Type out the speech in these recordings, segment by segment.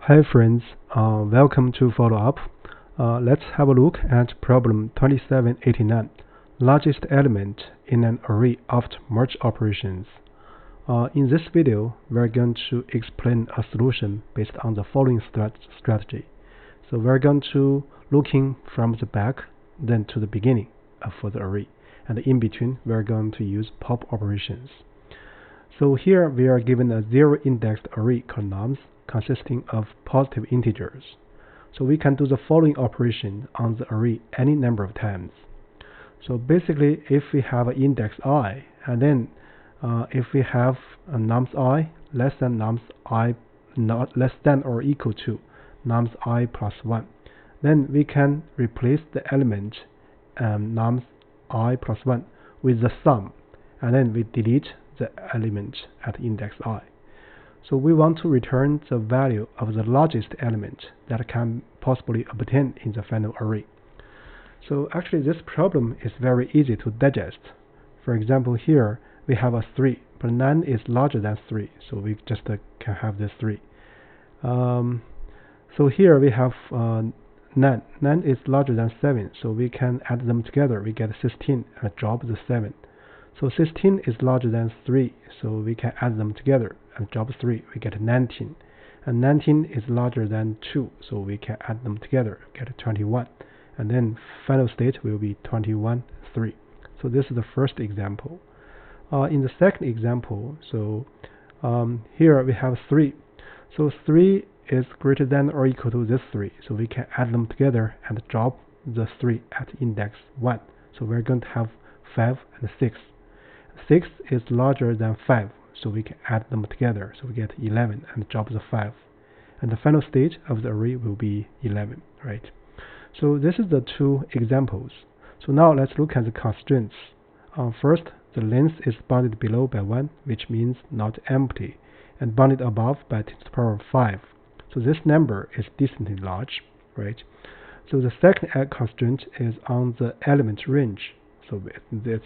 Hi friends, welcome to follow up. Let's have a look at problem 2789, largest element in an array after merge operations. In this video, we're going to explain a solution based on the following strategy. So we're going to looking from the back, then to the beginning for the array, and in between we're going to use pop operations. So here we are given a zero-indexed array called nums, consisting of positive integers. So we can do the following operation on the array any number of times. So basically, if we have an index I, and then if we have a nums I less than nums I not less than or equal to nums I plus 1, then we can replace the element nums I plus 1 with the sum, and then we delete the element at index I. So we want to return the value of the largest element that can possibly obtain in the final array. So actually this problem is very easy to digest. For example, here we have a 3, but 9 is larger than 3, so we just can have this 3. So here we have 9. 9 is larger than 7, so we can add them together. We get 16 and drop the 7. So 16 is larger than 3, so we can add them together and drop 3, we get 19. And 19 is larger than 2, so we can add them together, get 21. And then final state will be 21, 3. So this is the first example. In the second example, so here we have 3. So 3 is greater than or equal to this 3, so we can add them together and drop the 3 at index 1. So we're going to have 5 and 6. 6 is larger than 5, so we can add them together, so we get 11 and drop the 5. And the final state of the array will be 11, right? So this is the two examples. So now let's look at the constraints. First, the length is bounded below by 1, which means not empty, and bounded above by 10 to the power of 5. So this number is decently large, right? So the second constraint is on the element range. So it's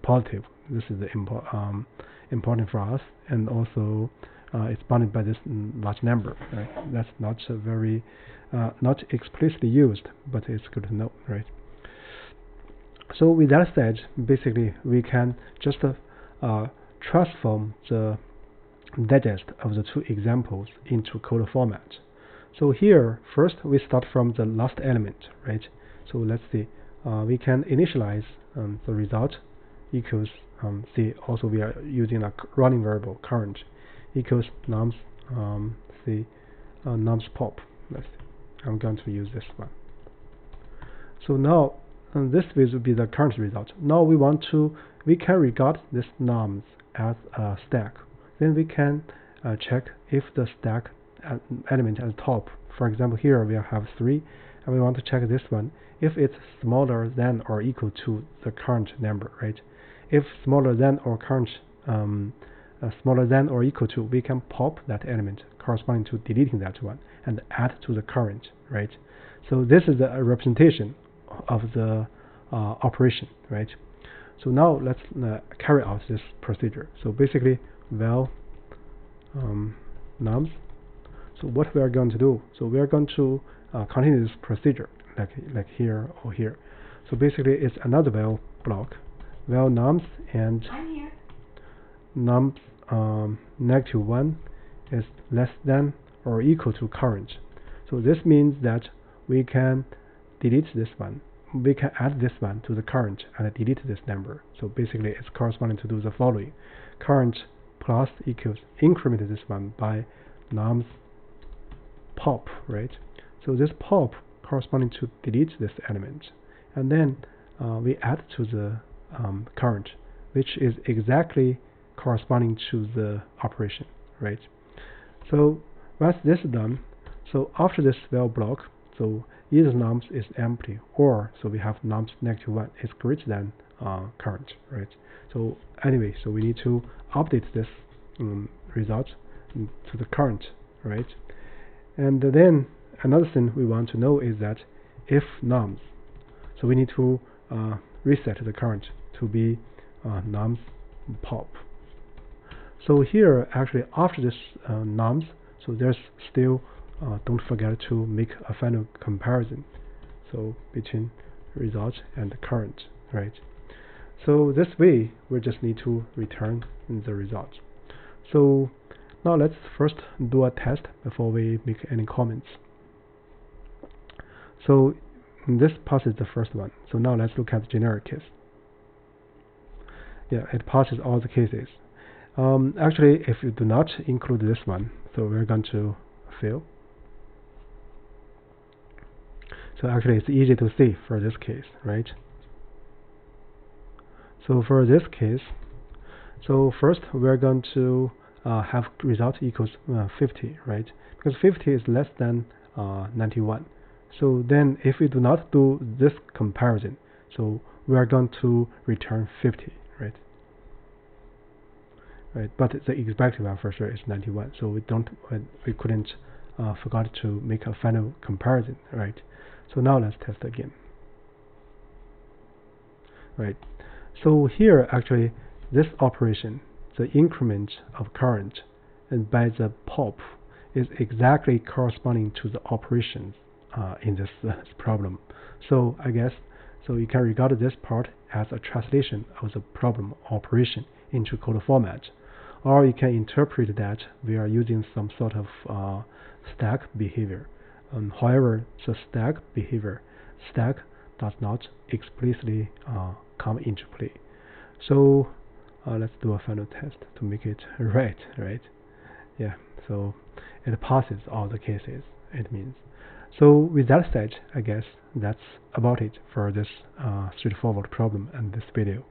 positive. This is the important for us, and also it's bounded by this large number. Right? That's not very not explicitly used, but it's good to know, right? So with that said, basically we can just transform the digest of the two examples into code format. So here, first we start from the last element, right? So let's see. We can initialize the result equals see, also we are using a running variable current equals nums nums pop. Let's see. I'm going to use this one. So now this will be the current result. Now we can regard this nums as a stack. Then we can check if the stack element at the top, for example here we have 3, and we want to check this one if it's smaller than or equal to the current number, right? If smaller than or current smaller than or equal to, we can pop that element corresponding to deleting that one and add to the current, right? So this is a representation of the operation, right? So now let's carry out this procedure. So basically, nums. So what we are going to do? So we are going to continue this procedure like here or here. So basically, it's another val block. Val nums and nums -1 is less than or equal to current. So this means that we can delete this one. We can add this one to the current and delete this number. So basically, it's corresponding to do the following: current plus equals increment this one by nums pop, right? So this pop corresponding to delete this element, and then we add to the current, which is exactly corresponding to the operation, right? So once this is done, so after this val block, so either nums is empty, or so we have nums -1 is greater than current, right? So anyway, so we need to update this result to the current, right? And then another thing we want to know is that if nums, so we need to reset the current to be nums pop. So here actually after this nums, so there's still don't forget to make a final comparison, so between result and current, right? So this way we just need to return the result. So now let's first do a test before we make any comments. So this passes the first one. So now let's look at the generic case. Yeah, it passes all the cases. Actually, if you do not include this one, so we're going to fail. So actually it's easy to see for this case, right? So for this case, so first we're going to have result equals 50, right? Because 50 is less than 91. So then if we do not do this comparison, so we are going to return 50, right? Right, but the expected one for sure is 91. So we couldn't forgot to make a final comparison, right? So now let's test again. Right. So here actually this operation, the increment of current and by the pop, is exactly corresponding to the operations in this problem. So I guess so you can regard this part as a translation of the problem operation into code format, or you can interpret that we are using some sort of stack behavior. However, the stack does not explicitly come into play. So let's do a final test to make it right? Yeah, so it passes all the cases, it means. So with that said, I guess that's about it for this straightforward problem and this video.